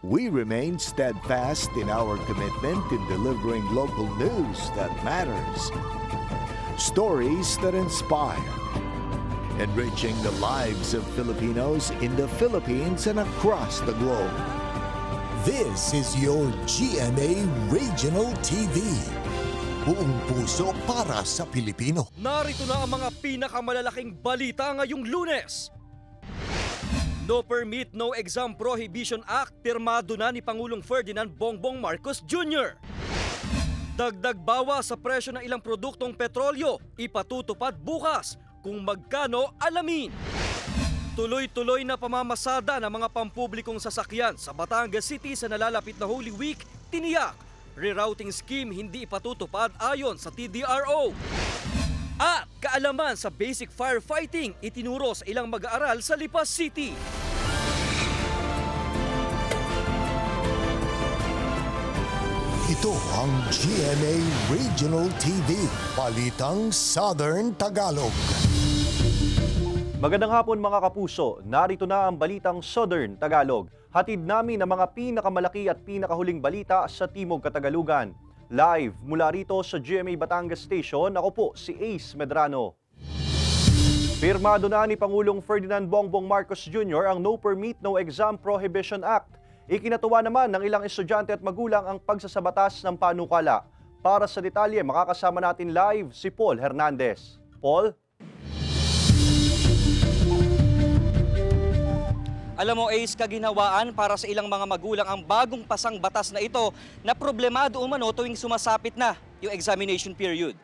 we remain steadfast in our commitment in delivering local news that matters. Stories that inspire. Enriching the lives of Filipinos in the Philippines and across the globe. This is your GMA Regional TV. Buong puso para sa Pilipino. Narito na ang mga pinakamalalaking balita ngayong Lunes. No Permit, No Exam Prohibition Act pirmado na ni Pangulong Ferdinand Bongbong Marcos Jr. Dagdag bawas sa presyo ng ilang produktong petrolyo, ipatutupad bukas. Kung magkano, alamin. Tuloy-tuloy na pamamasada ng mga pampublikong sasakyan sa Batangas City sa nalalapit na Holy Week, tiniyak. Rerouting scheme hindi ipatutupad ayon sa TDRO. At kaalaman sa basic firefighting itinuro sa ilang mag-aaral sa Lipas City. Ito ang GMA Regional TV, Balitang Southern Tagalog. Magandang hapon mga kapuso, narito na ang Balitang Southern Tagalog. Hatid namin ang mga pinakamalaki at pinakahuling balita sa Timog Katagalugan. Live mula rito sa GMA Batangas Station, ako po si Ace Medrano. Pirmado na ni Pangulong Ferdinand Bongbong Marcos Jr. ang No Permit, No Exam Prohibition Act. Ikinatuwa naman ng ilang estudyante at magulang ang pagsasabatas ng panukala. Para sa detalye, makakasama natin live si Paul Hernandez. Paul? Alam mo, Ace, kaginhawaan para sa ilang mga magulang ang bagong pasang batas na ito na problemado umano tuwing sumasapit na yung examination period.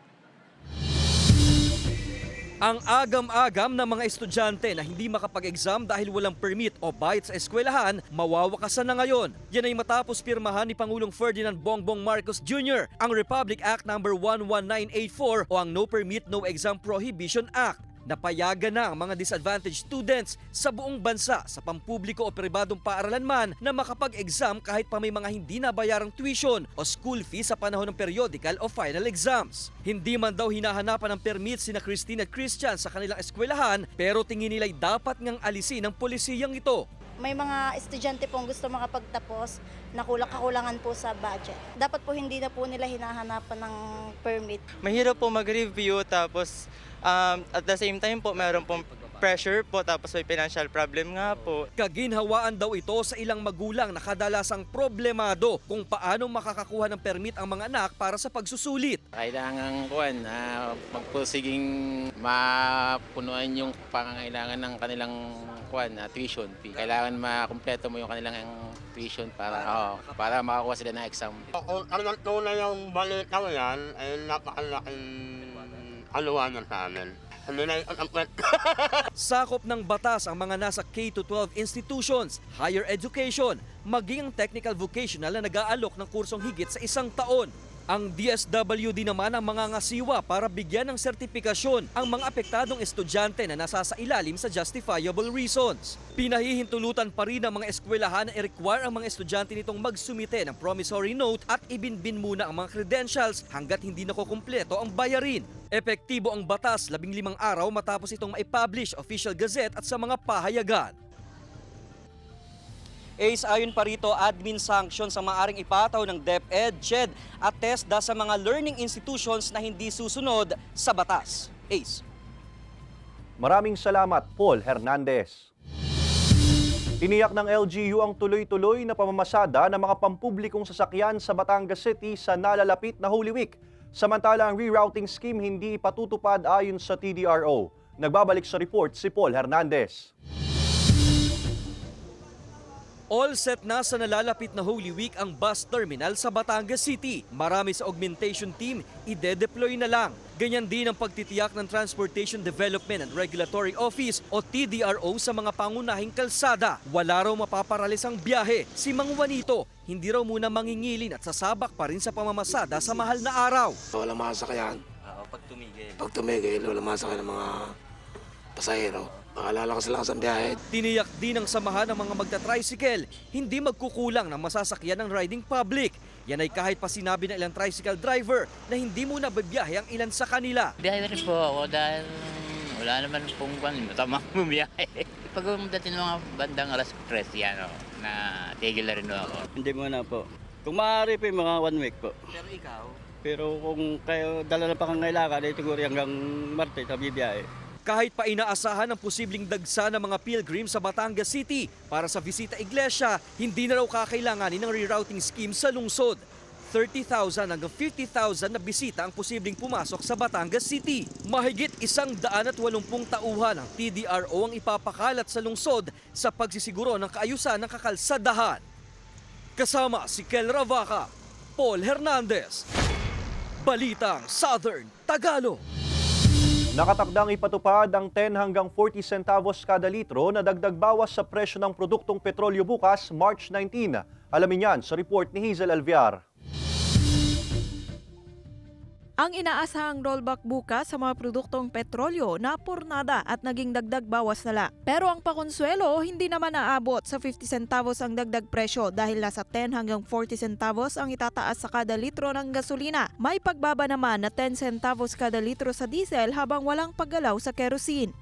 Ang agam-agam ng mga estudyante na hindi makapag-exam dahil walang permit o bayad sa eskwelahan, mawawakasan na ngayon. Yan ay matapos pirmahan ni Pangulong Ferdinand Bongbong Marcos Jr. ang Republic Act No. 11984 o ang No Permit, No Exam Prohibition Act. Napayagan na ang mga disadvantaged students sa buong bansa sa pampubliko o pribadong paaralan man na makapag-exam kahit pa may mga hindi nabayarang tuition o school fee sa panahon ng periodical o final exams. Hindi man daw hinahanapan ng permit sina Christine at Christian sa kanilang eskwelahan pero tingin nila'y dapat ngang alisin ng polisiyang ito. May mga estudyante pong gusto makapagtapos na kakulangan po sa budget. Dapat po hindi na po nila hinahanapan ng permit. Mahirap po mag-review tapos at the same time po meron pong pressure po tapos may financial problem nga po. Kaginhawaan daw ito sa ilang magulang na kadalasang problemado kung paano makakakuha ng permit ang mga anak para sa pagsusulit. Kailangan magpusiging mapunuan yung pangangailangan ng kanilang tuition fee. Kailangan makumpleto mo yung kanilang tuition para makakuha sila ng exam. Kung talagang tunay yung balita yan, ay napakalaking aluwanan sa amin. Sakop ng batas ang mga nasa K-12 institutions, higher education, maging ang technical vocational na nag-aalok ng kursong higit sa 1 taon. Ang DSWD naman ang mga ngasiwa para bigyan ng sertipikasyon ang mga apektadong estudyante na nasasailalim sa justifiable reasons. Pinahihintulutan pa rin ang mga eskwelahan na i-require ang mga estudyante nitong magsumite ng promissory note at ibinbin muna ang mga credentials hanggat hindi nakukumpleto ang bayarin. Epektibo ang batas 15 araw matapos itong maipublish official gazette at sa mga pahayagan. Ace, ayon pa rito, admin sanctions ang maaaring ipataw ng DepEd, CHED at TESDA sa mga learning institutions na hindi susunod sa batas. Ace. Maraming salamat, Paul Hernandez. Tiniyak ng LGU ang tuloy-tuloy na pamamasada ng mga pampublikong sasakyan sa Batangas City sa nalalapit na Holy Week. Samantala, ang rerouting scheme hindi ipatutupad ayon sa TDRO. Nagbabalik sa report si Paul Hernandez. All set na sa nalalapit na Holy Week ang bus terminal sa Batangas City. Marami sa augmentation team, ide-deploy na lang. Ganyan din ang pagtitiyak ng Transportation Development and Regulatory Office o TDRO sa mga pangunahing kalsada. Wala raw mapaparalis ang biyahe. Si Mang Juanito, hindi raw muna mangingilin at sasabak pa rin sa pamamasada sa mahal na araw. Walang masakyan. Pag tumigil. Pag tumigil, walang masakyan ng mga pasahero. Maalala ko sila sa biyahe. Tiniyak din ng samahan ng mga magta-tricycle, hindi magkukulang ng masasakyan ng riding public. Yan ay kahit pa sinabi ng ilang tricycle driver na hindi muna bibiyahe ang ilan sa kanila. Biyahe rin po ako dahil Wala naman pong matamang bumiyahe. Pag dating mga bandang alas 3 yan, na tigil na rin ako. Hindi muna po. Kung maaari po yung mga 1 week po. Pero ikaw? Pero kung kayo dala na pangangailangan, ay siguro hanggang Martes sa bibiyahe. Kahit pa inaasahan ang posibleng dagsa ng mga pilgrim sa Batangas City para sa bisita iglesia, hindi na raw kakailanganin ng rerouting scheme sa lungsod. 30,000 hanggang 50,000 na bisita ang posibleng pumasok sa Batangas City. Mahigit 180 tauhan ng TDRO ang ipapakalat sa lungsod sa pagsisiguro ng kaayusan ng kakalsadahan. Kasama si Kel Ravaca, Paul Hernandez, Balitang Southern Tagalog. Nakatakdang ipatupad ang 10 hanggang 40 centavos kada litro na dagdag bawas sa presyo ng produktong petrolyo bukas, March 19. Alamin yan sa report ni Hazel Alviar. Ang inaasahang rollback bukas sa mga produktong petrolyo na pornada at naging dagdag bawas na lang. Pero ang pakonsuelo, hindi naman naabot sa 50 centavos ang dagdag presyo dahil nasa 10 hanggang 40 centavos ang itataas sa kada litro ng gasolina. May pagbaba naman na 10 centavos kada litro sa diesel habang walang paggalaw sa kerosene.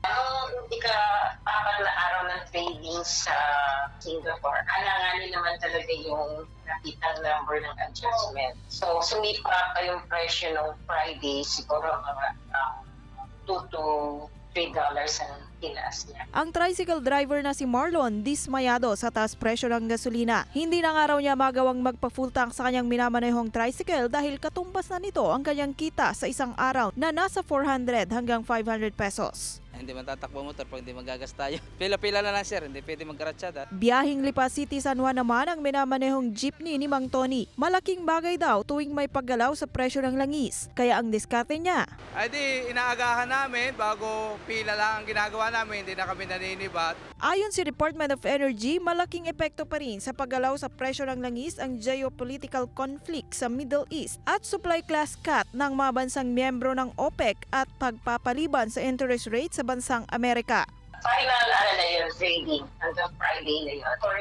Hindi ka apat na araw ng trading sa Singapore. Alanganin naman talaga yung nakitang number ng adjustment. So, sumipa pa yung presyo ng Friday, siguro mga $2 to $3 ang tinaas niya. Ang tricycle driver na si Marlon, dismayado sa taas presyo ng gasolina. Hindi na nga raw niya magawang magpa-full tank sa kanyang minamanehong tricycle dahil katumbas na nito ang kanyang kita sa isang araw na nasa 400 hanggang 500 pesos. Hindi man tatakbo motor pag hindi magagasta yun. Pila-pila na lang sir, hindi pwede magkaratsyada. Biyahing Lipa City, San Juan naman ang minamanehong jeepney ni Mang Tony. Malaking bagay daw tuwing may paggalaw sa presyo ng langis. Kaya ang diskarte niya, Ay di, inaagahan namin bago pila lang ang ginagawa namin, hindi na kami naninibat. ayon si Department of Energy, malaking epekto pa rin sa paggalaw sa presyo ng langis ang geopolitical conflict sa Middle East at supply class cut ng mga bansang miyembro ng OPEC at pagpapaliban sa interest rate sa bansang Amerika. Final na yun, trading hanggang Friday na yun. For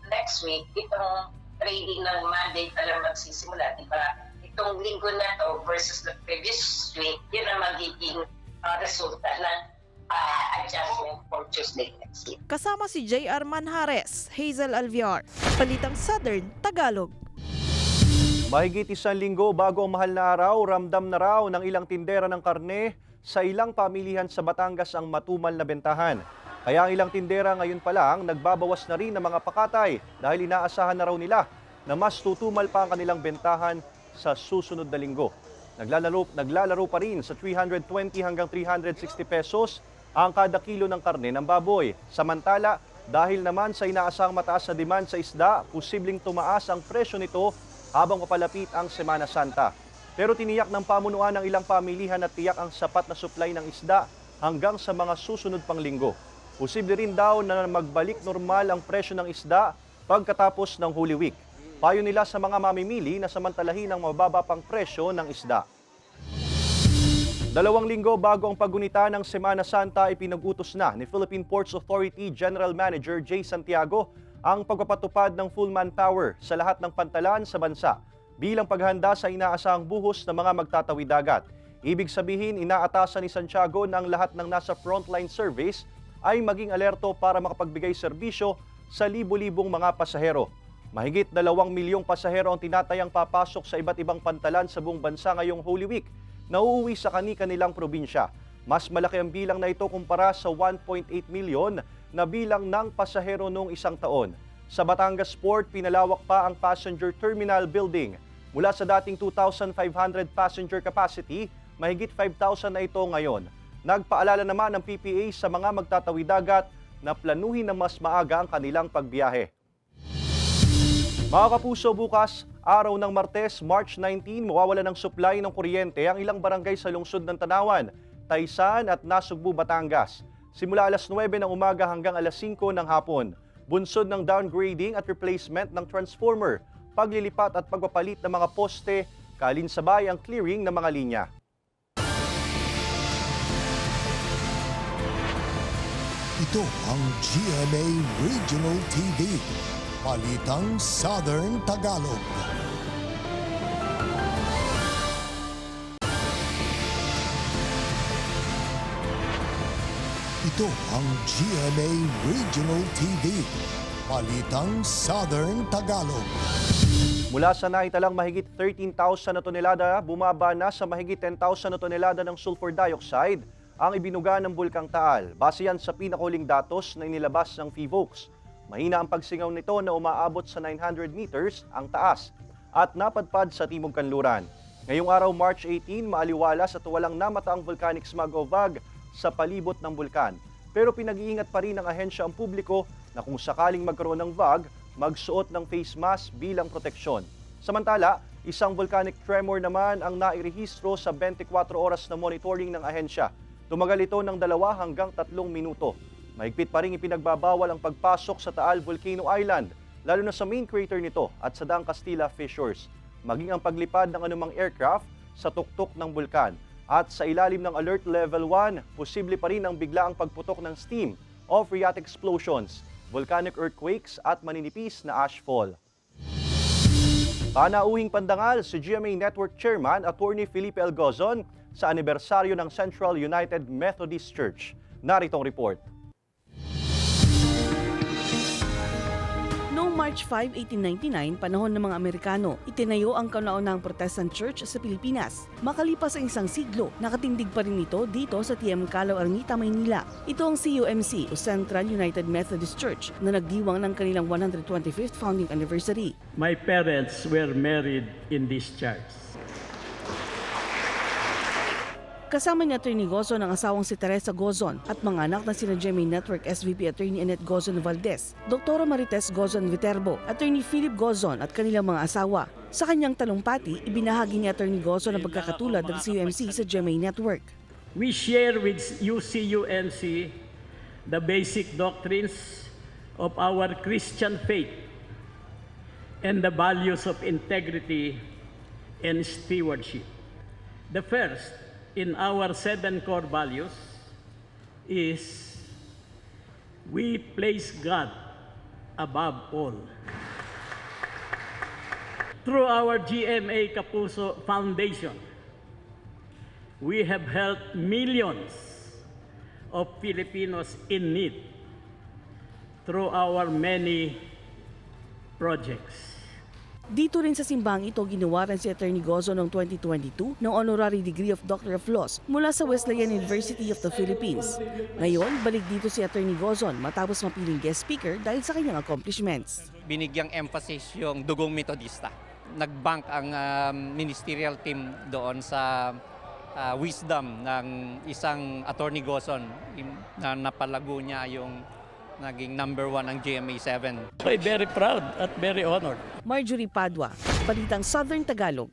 next week, itong trading ng Monday pa lang magsisimula, di ba? Itong linggo na to versus the previous week, yun ang magiging resulta ng adjustment for Tuesday next week. Kasama si J.R. Manjares, Hazel Alviar, Balitang Southern Tagalog. Mahigit 1 linggo bago ang mahal na araw, ramdam na raw ng ilang tindera ng karne sa ilang pamilihan sa Batangas ang matumal na bentahan. Kaya ang ilang tindera ngayon pa lang nagbabawas na rin ng mga pakatay dahil inaasahan na raw nila na mas tutumal pa ang kanilang bentahan sa susunod na linggo. Naglalaro pa rin sa 320 hanggang 360 pesos ang kada kilo ng karne ng baboy. Samantala, dahil naman sa inaasahang mataas na demand sa isda, posibleng tumaas ang presyo nito habang papalapit ang Semana Santa. Pero tiniyak ng pamunuan ng ilang pamilihan na tiyak ang sapat na supply ng isda hanggang sa mga susunod pang linggo. Posible rin daw na magbalik normal ang presyo ng isda pagkatapos ng Holy Week. Payo nila sa mga mamimili na samantalahin ang mababa pang presyo ng isda. 2 linggo bago ang paggunita ng Semana Santa, ipinag-utos na ni Philippine Ports Authority General Manager Jay Santiago ang pagpapatupad ng full manpower sa lahat ng pantalan sa bansa bilang paghahanda sa inaasahang buhos ng mga magtatawid dagat. Ibig sabihin, inaatasan ni Santiago na ang lahat ng nasa frontline service ay maging alerto para makapagbigay serbisyo sa libo-libong mga pasahero. Mahigit 2 milyong pasahero ang tinatayang papasok sa iba't ibang pantalan sa buong bansa ngayong Holy Week na uuwi sa kani-kanilang probinsya. Mas malaki ang bilang na ito kumpara sa 1.8 milyon na bilang ng pasahero noong isang taon. Sa Batangas Port, pinalawak pa ang passenger terminal building. Mula sa dating 2,500 passenger capacity, mahigit 5,000 na ito ngayon. Nagpaalala naman ng PPA sa mga magtatawid dagat na planuhin na mas maaga ang kanilang pagbiyahe. Mga kapuso, bukas, araw ng Martes, March 19, mawawala ng supply ng kuryente ang ilang barangay sa lungsod ng Tanawan, Taysan at Nasugbu, Batangas. Simula alas 9 ng umaga hanggang alas 5 ng hapon. Bunsod ng downgrading at replacement ng transformer, paglilipat at pagpapalit ng mga poste, kalinsabay ang clearing ng mga linya. Ito ang GMA Regional TV, Balitang Southern Tagalog. Ito ang GMA Regional TV, Balitang Southern Tagalog. Mula sa naitalang mahigit 13,000 na tonelada, bumaba na sa mahigit 10,000 na tonelada ng sulfur dioxide ang ibinuga ng Bulkang Taal. Base yan sa pinakuling datos na inilabas ng PHIVOLCS. Mahina ang pagsingaw nito na umaabot sa 900 meters ang taas at napadpad sa Timog Kanluran. Ngayong araw, March 18, maaliwalas at walang namataang volcanic smog o VAG sa palibot ng bulkan. Pero pinag-iingat pa rin ng ahensya ang publiko na kung sakaling magkaroon ng VAG, magsuot ng face mask bilang proteksyon. Samantala, isang volcanic tremor naman ang nairehistro sa 24 oras na monitoring ng ahensya. Tumagal ito ng 2 hanggang 3 minuto. Mahigpit pa rin ipinagbabawal ang pagpasok sa Taal Volcano Island, lalo na sa main crater nito at sa Daang Castilla Fissures. Maging ang paglipad ng anumang aircraft sa tuktok ng bulkan. At sa ilalim ng Alert Level 1, posible pa rin ang biglaang pagputok ng steam o phreatic explosions, volcanic earthquakes at maninipis na ashfall. Panauhing pandangal si GMA Network Chairman Attorney Felipe L. Gozon sa anibersaryo ng Central United Methodist Church. Narito ang report. Noong March 5, 1899, panahon ng mga Amerikano, itinayo ang kauna-unahang Protestant Church sa Pilipinas. Makalipas ang isang siglo, nakatindig pa rin ito dito sa TM Calaw, Arngita, Maynila. Ito ang CUMC o Central United Methodist Church na nagdiwang ng kanilang 125th founding anniversary. My parents were married in this church. Kasama ni Atty. Gozon ang asawang si Teresa Gozon at mga anak na sina GMA Network SVP Atty. Annette Gozon Valdez, Dr. Marites Gozon Viterbo, Atty. Philip Gozon at kanilang mga asawa. Sa kanyang talumpati, ibinahagi ni Atty. Gozon ang pagkakatulad ng CUMC sa GMA Network. We share with UCUMC the basic doctrines of our Christian faith and the values of integrity and stewardship. The first in our 7 core values is we place God above all. Through our GMA Kapuso Foundation, we have helped millions of Filipinos in need through our many projects. Dito rin sa simbang ito ginawaran si Atty. Gozon noong 2022 ng Honorary Degree of Doctor of Laws mula sa Wesleyan University of the Philippines. Ngayon, balik dito si Atty. Gozon matapos mapiling guest speaker dahil sa kanyang accomplishments. Binigyang emphasis yung dugong metodista. Nag-bank ang ministerial team doon sa wisdom ng isang Atty. Gozon na napalago niya yung naging number 1 ang GMA 7. I'm very proud at very honored. Marjorie Padua, Balitang Southern Tagalog.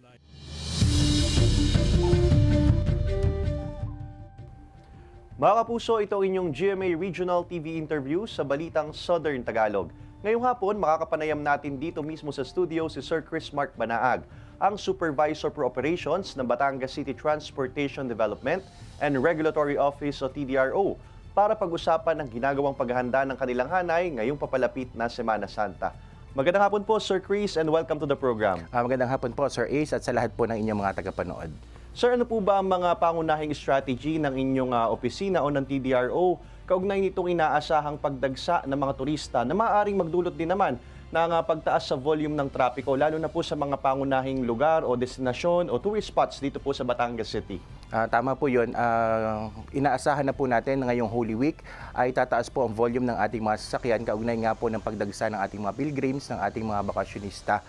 Mga kapuso, ito ang inyong GMA Regional TV interview sa Balitang Southern Tagalog. Ngayong hapon, makakapanayam natin dito mismo sa studio si Sir Chris Mark Banaag, ang Supervisor for Operations ng Batangas City Transportation Development and Regulatory Office o TDRO, para pag-usapan ng ginagawang paghahanda ng kanilang hanay ngayong papalapit na Semana Santa. Magandang hapon po, Sir Chris, and welcome to the program. Magandang hapon po, Sir Ace, at sa lahat po ng inyong mga tagapanood. Sir, ano po ba ang mga pangunahing strategy ng inyong opisina o ng TDRO kaugnay nitong inaasahang pagdagsa ng mga turista na maaaring magdulot din naman ng pagtaas sa volume ng trapiko, lalo na po sa mga pangunahing lugar o destinasyon o tourist spots dito po sa Batangas City? Tama po yun. Inaasahan na po natin na ngayong Holy Week ay tataas po ang volume ng ating mga sasakyan kaugnay nga po ng pagdagsa ng ating mga pilgrims, ng ating mga bakasyonista.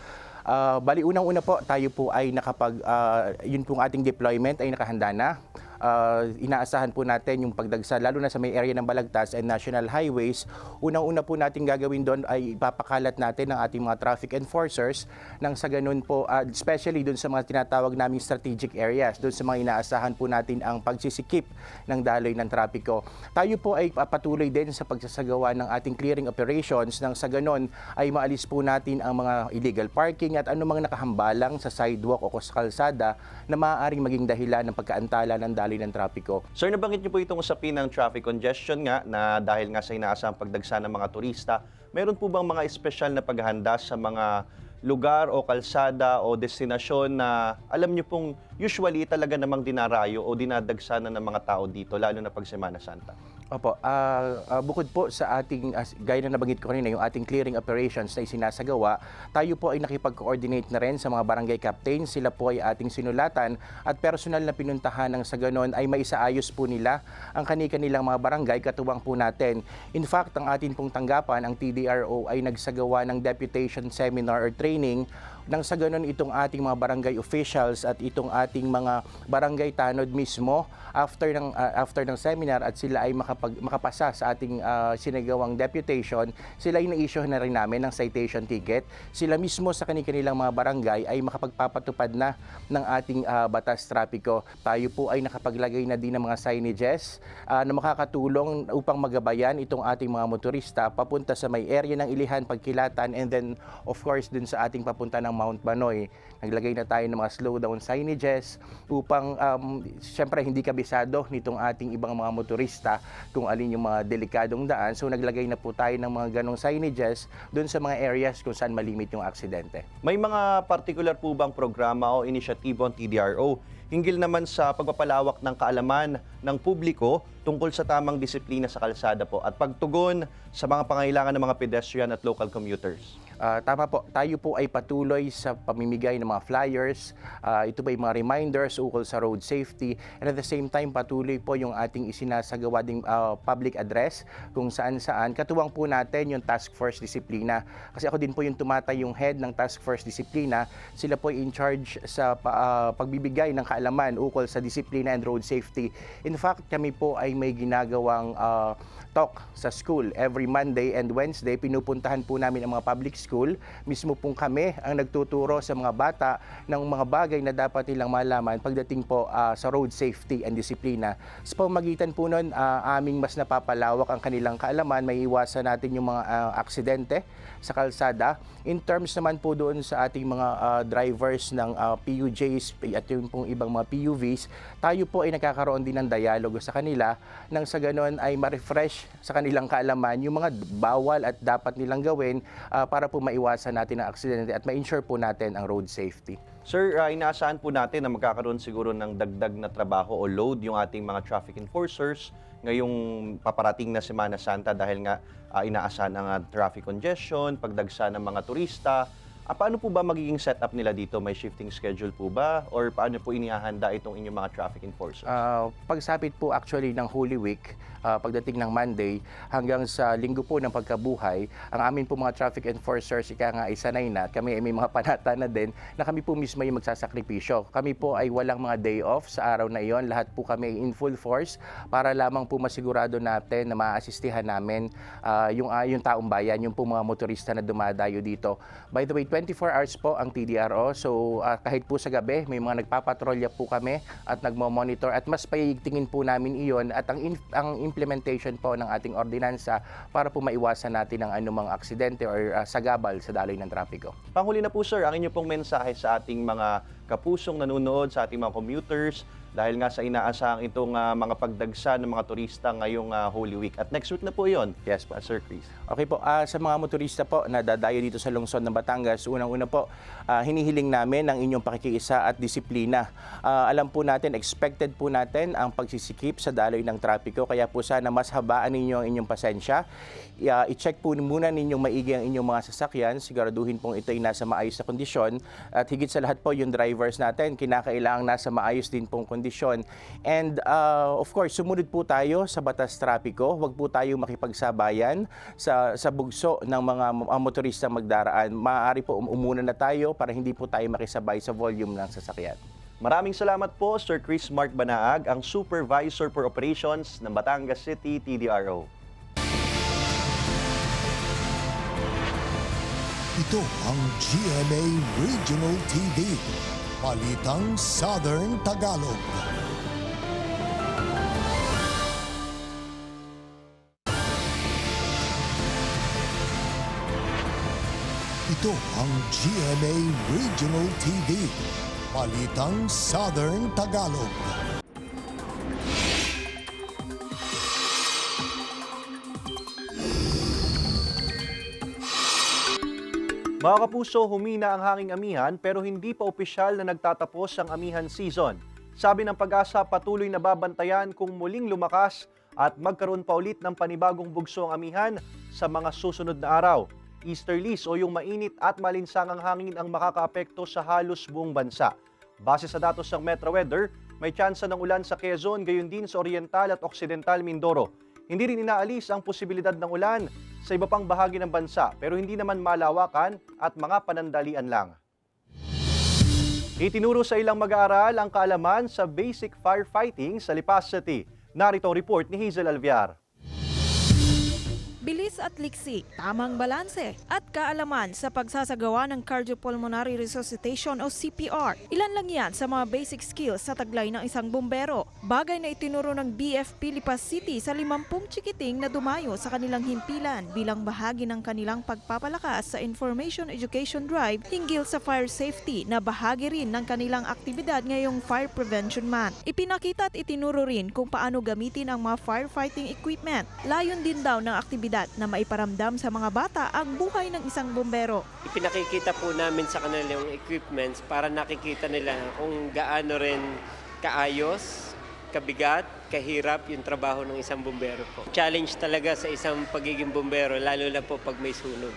Bali, unang-una po, tayo po ay yun pong ating deployment ay nakahanda na. Inaasahan po natin yung pagdagsa, lalo na sa may area ng Balagtas and National Highways. Unang-una po natin gagawin doon ay ipapakalat natin ang ating mga traffic enforcers nang sa ganun po, especially doon sa mga tinatawag naming strategic areas, doon sa mga inaasahan po natin ang pagsisikip ng daloy ng trapiko. Tayo po ay patuloy din sa pagsasagawa ng ating clearing operations nang sa ganun ay maalis po natin ang mga illegal parking at anumang nakahambalang sa sidewalk o sa kalsada na maaaring maging dahilan ng pagkaantala ng daloy ng trapiko. Sir, nabanggit niyo po itong usapin ng traffic congestion nga na dahil nga sa inaasahang pagdagsa ng mga turista, meron po bang mga espesyal na paghahanda sa mga lugar o kalsada o destinasyon na alam niyo pong usually talaga namang dinarayo o dinadagsanan ng mga tao dito, lalo na pag Semana Santa? Opo, bukod po sa ating, gaya na nabanggit ko kanina, yung ating clearing operations na isinasagawa, tayo po ay nakipag-coordinate na rin sa mga barangay captains. Sila po ay ating sinulatan at personal na pinuntahan ng sa ganon ay maisaayos po nila ang kanilang mga barangay, katuwang po natin. In fact, ang atin pong tanggapan, ang TDRO ay nagsagawa ng deputation seminar or training nang sa ganon itong ating mga barangay officials at itong ating mga barangay tanod mismo after ng seminar at sila ay makapasa sa ating sinagawang deputation, sila ay na-issue na rin namin ng citation ticket. Sila mismo sa kanilang mga barangay ay makapagpapatupad na ng ating batas trapiko. Tayo po ay nakapaglagay na din ng mga signages na makakatulong upang magabayan itong ating mga motorista papunta sa may area ng Ilihan, Pagkilatan, and then of course dun sa ating papunta ng Mount Banoy. Naglagay na tayo ng mga slowdown signages upang syempre hindi kabisado nitong ating ibang mga motorista kung alin yung mga delikadong daan. So naglagay na po tayo ng mga ganong signages doon sa mga areas kung saan malimit yung aksidente. May mga particular po bang programa o inisyatibo ang TDRO hinggil naman sa pagpapalawak ng kaalaman ng publiko tungkol sa tamang disiplina sa kalsada po at pagtugon sa mga pangailangan ng mga pedestrian at local commuters? Tama po, tayo po ay patuloy sa pamimigay ng mga flyers, ito ba yung mga reminders ukol sa road safety, and at the same time patuloy po yung ating isinasagawa ding public address kung saan-saan. Katuwang po natin yung Task Force Disiplina. Kasi ako din po yung tumatay yung head ng Task Force Disiplina. Sila po in charge sa pagbibigay ng kaalaman ukol sa disiplina and road safety. In fact, kami po ay may ginagawang talk sa school every Monday and Wednesday. Pinupuntahan po namin ang mga public school. Mismo pong kami ang nagtuturo sa mga bata ng mga bagay na dapat nilang malaman pagdating po sa road safety and disiplina. Sa pamamagitan po nun, aming mas napapalawak ang kanilang kaalaman, may iwasan natin yung mga aksidente sa kalsada. In terms naman po doon sa ating mga drivers ng PUJs at yung pong ibang mga PUVs, tayo po ay nakakaroon din ng dialogo sa kanila nang sa ganon ay ma-refresh sa kanilang kaalaman yung mga bawal at dapat nilang gawin para po maiwasan natin ang aksidente at ma-ensure po natin ang road safety. Sir, inaasahan po natin na magkakaroon siguro ng dagdag na trabaho o load yung ating mga traffic enforcers ngayong paparating na Semana Santa dahil nga inaasahan ang traffic congestion, pagdagsa ng mga turista. Paano po ba magiging setup nila dito? May shifting schedule po ba? Or paano po inihahanda itong inyong mga traffic enforcers? Pagsapit po actually ng Holy Week, pagdating ng Monday, hanggang sa linggo po ng pagkabuhay, ang amin po mga traffic enforcers, ika nga ay sanay na, kami ay may mga panata na din, na kami po mismo yung magsasakripisyo. Kami po ay walang mga day off sa araw na iyon. Lahat po kami in full force para lamang po masigurado natin na maaasistihan namin yung taong bayan, yung po mga motorista na dumadayo dito. By the way, 24 hours po ang TDRO. So kahit po sa gabi, may mga nagpapatrolya po kami at nagmo-monitor at mas paiigtingin po namin iyon at ang implementation po ng ating ordinansa para po maiwasan natin ang anumang aksidente or sagabal sa daloy ng trapiko. Panghuli na po sir, ang inyo pong mensahe sa ating mga kapusong nanonood, sa ating mga commuters dahil nga sa inaasahang itong mga pagdagsa ng mga turista ngayong Holy Week. At next week na po yon. Yes po. Sir Chris. Okay po, sa mga motorista po na dadayo dito sa lungsod ng Batangas, unang-una po, hinihiling namin ang inyong pakikiisa at disiplina. Alam po natin, expected po natin ang pagsisikip sa daloy ng trapiko, kaya po sana mas habaan ninyo ang inyong pasensya. I-check po muna ninyong maigi ang inyong mga sasakyan, siguraduhin pong ito ay nasa maayos na kondisyon, at higit sa lahat po yung drivers natin, kinakailangang nasa maayos din pong kondisyon. And of course, sumunod po tayo sa batas trapiko, huwag po tayo makipagsabayan sa bugso ng mga motorista magdaraan. Maaari po umuna na tayo para hindi po tayo makisabay sa volume ng sasakyan. Maraming salamat po, Sir Chris Mark Banaag, ang Supervisor for Operations ng Batangas City TDRO. Ito ang GMA Regional TV, Balitang Southern Tagalog. Ito ang GMA Regional TV, Balitang Southern Tagalog. Mga kapuso, humina ang hanging amihan pero hindi pa opisyal na nagtatapos ang amihan season. Sabi ng Pag-asa, patuloy na babantayan kung muling lumakas at magkaroon pa ulit ng panibagong bugso ang amihan sa mga susunod na araw. Easterlies o yung mainit at malinsangang hangin ang makakaapekto sa halos buong bansa. Base sa datos ng Metro Weather, may tsansa ng ulan sa Quezon, gayon din sa Oriental at Occidental Mindoro. Hindi rin inaalis ang posibilidad ng ulan sa iba pang bahagi ng bansa, pero hindi naman malawakan at mga panandalian lang. Itinuro sa ilang mag-aaral ang kaalaman sa basic firefighting sa Lipas City. Narito ang report ni Hazel Alviar. Bilis at liksi, tamang balanse at kaalaman sa pagsasagawa ng cardiopulmonary resuscitation o CPR. Ilan lang yan sa mga basic skills sa taglay ng isang bumbero. Bagay na itinuro ng BFP Lipas City sa 50 chikiting na dumayo sa kanilang himpilan bilang bahagi ng kanilang pagpapalakas sa Information Education Drive hinggil sa fire safety na bahagi rin ng kanilang aktibidad ngayong Fire Prevention Month. Ipinakita at itinuro rin kung paano gamitin ang mga firefighting equipment. Layon din daw ng aktibidad na maiparamdam sa mga bata ang buhay ng isang bumbero. Ipinakikita po namin sa kanila yung equipments para nakikita nila kung gaano rin kaayos, kabigat, kahirap yung trabaho ng isang bumbero po. Challenge talaga sa isang pagiging bumbero, lalo na po pag may sunog.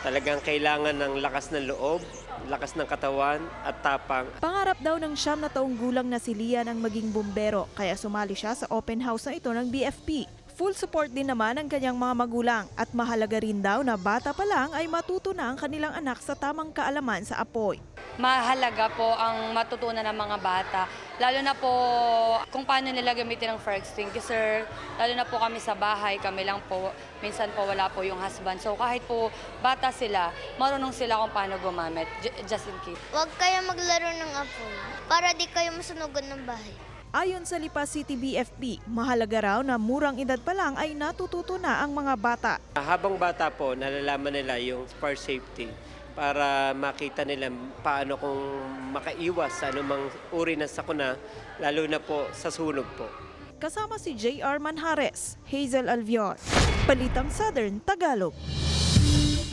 Talagang kailangan ng lakas ng loob, lakas ng katawan at tapang. Pangarap daw ng 9 na taong gulang na si Lian ang maging bumbero, kaya sumali siya sa open house na ito ng BFP. Full support din naman ang kanyang mga magulang at mahalaga rin daw na bata pa lang ay matuto na ang kanilang anak sa tamang kaalaman sa apoy. Mahalaga po ang matutunan ng mga bata, lalo na po kung paano nila gamitin ang fire extinguisher, lalo na po kami sa bahay, kami lang po, minsan po wala po yung husband. So kahit po bata sila, marunong sila kung paano gumamit, just in case. Huwag kayo maglaro ng apoy para di kayo masunugan ng bahay. Ayon sa Lipas City BFP, mahalaga raw na murang edad pa lang ay natututo na ang mga bata. Habang bata po, nalalaman nila yung fire safety para makita nila paano kung makaiwas sa anumang uri ng sakuna, lalo na po sa sunog po. Kasama si J.R. Manjares, Hazel Alviar, Balitang Southern Tagalog.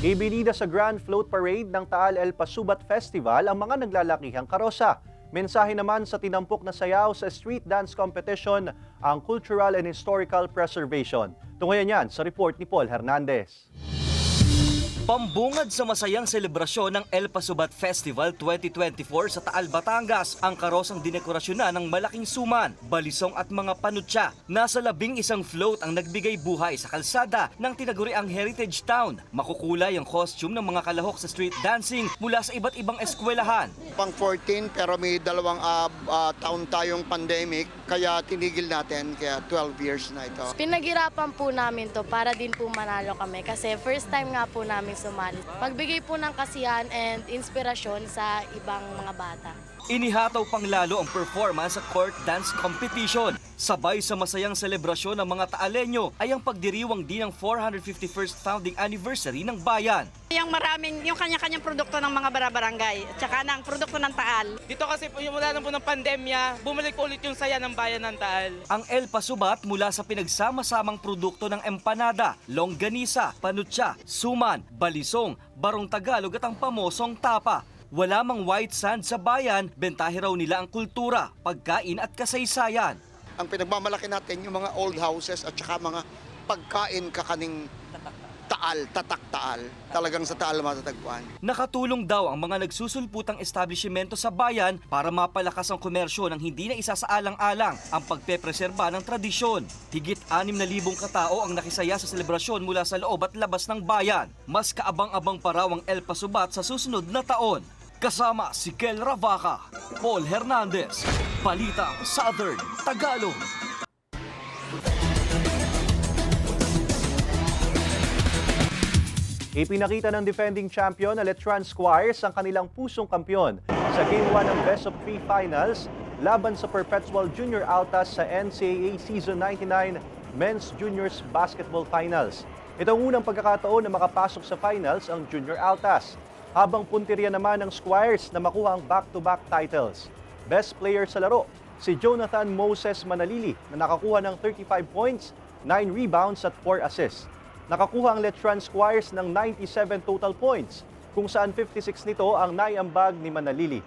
Ibinida sa Grand Float Parade ng Taal El Pasubat Festival ang mga naglalakihang karosa. Mensahe naman sa tinampok na sayaw sa street dance competition ang cultural and historical preservation. Tunghayan yan sa report ni Paul Hernandez. Pambungad sa masayang selebrasyon ng El Pasubat Festival 2024 sa Taal, Batangas, ang karosang dinekorasyon na ng malaking suman, balisong at mga panutya. Nasa 11 float ang nagbigay buhay sa kalsada ng tinaguriang Heritage Town. Makukulay ang costume ng mga kalahok sa street dancing mula sa iba't ibang eskwelahan. Pang 14 pero may 2 taon tayong pandemic kaya tinigil natin, kaya 12 years na ito. Pinaghirapan po namin to para din po manalo kami kasi first time nga po namin sumali. Pagbigay po ng kasiyahan and inspirasyon sa ibang mga bata. Inihataw pang lalo ang performance sa court dance competition. Sabay sa masayang selebrasyon ng mga Taalenyo ay ang pagdiriwang din ng 451st founding anniversary ng bayan. Yung kanya-kanyang produkto ng mga barangay at saka ng produkto ng Taal. Dito kasi mula na po ng pandemya, bumalik ulit yung saya ng bayan ng Taal. Ang El Pasubat mula sa pinagsama-samang produkto ng empanada, longganisa, panutya, suman, balisong, barong Tagalog at ang pamosong tapa. Wala mang white sand sa bayan, bentahe raw nila ang kultura, pagkain at kasaysayan. Ang pinagmamalaki natin yung mga old houses at saka mga pagkain kakaning Taal, tatak Taal. Talagang sa Taal matatagpuan. Nakatulong daw ang mga nagsusulputang establishmento sa bayan para mapalakas ang komersyo nang hindi na isa sa alang-alang ang pagpepreserba ng tradisyon. Higit 6,000 katao ang nakisaya sa selebrasyon mula sa loob at labas ng bayan. Mas kaabang-abang pa raw ang El Pasubat sa susunod na taon. Kasama si Kel Ravaca, Paul Hernandez, Balitang Southern Tagalog. Ipinakita ng defending champion na Letran Squires ang kanilang pusong kampyon sa Game 1 ng Best of 3 Finals laban sa Perpetual Junior Altas sa NCAA Season 99 Men's Juniors Basketball Finals. Ito ang unang pagkakataon na makapasok sa finals ang Junior Altas, habang puntirya naman ng Squires na makuha ang back-to-back titles. Best player sa laro, si Jonathan Moses Manalili na nakakuha ng 35 points, 9 rebounds at 4 assists. Nakakuha ang Letran Squires ng 97 total points, kung saan 56 nito ang naiambag ni Manalili.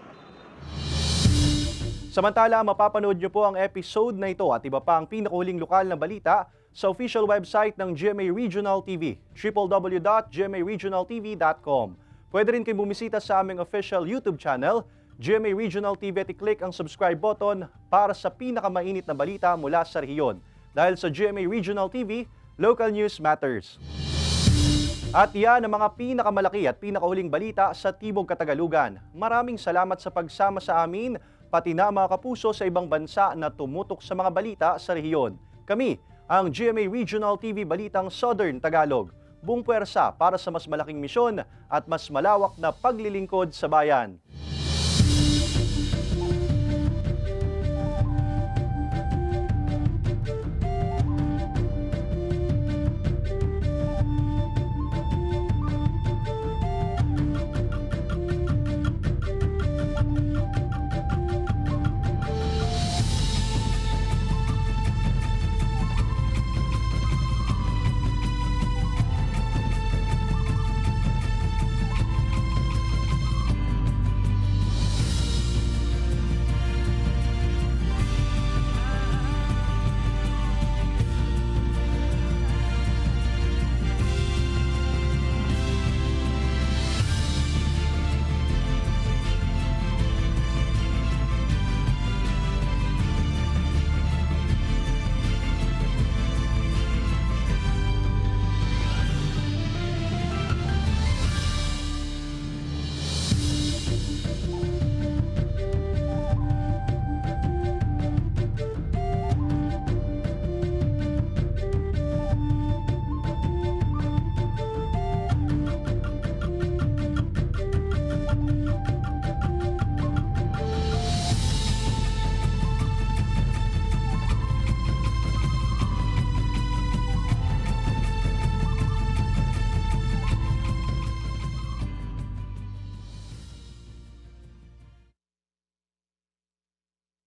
Samantala, mapapanood nyo po ang episode na ito at iba pa ang pinakahuling lokal na balita sa official website ng GMA Regional TV, www.gmaregionaltv.com. Pwede rin kayo bumisita sa aming official YouTube channel, GMA Regional TV, at i-click ang subscribe button para sa pinakamainit na balita mula sa rehiyon. Dahil sa GMA Regional TV, local news matters. At yan ang mga pinakamalaki at pinakahuling balita sa Timog Katagalugan. Maraming salamat sa pagsama sa amin, pati na mga kapuso sa ibang bansa na tumutok sa mga balita sa rehiyon. Kami, ang GMA Regional TV Balitang Southern Tagalog. Buong puwersa para sa mas malaking misyon at mas malawak na paglilingkod sa bayan.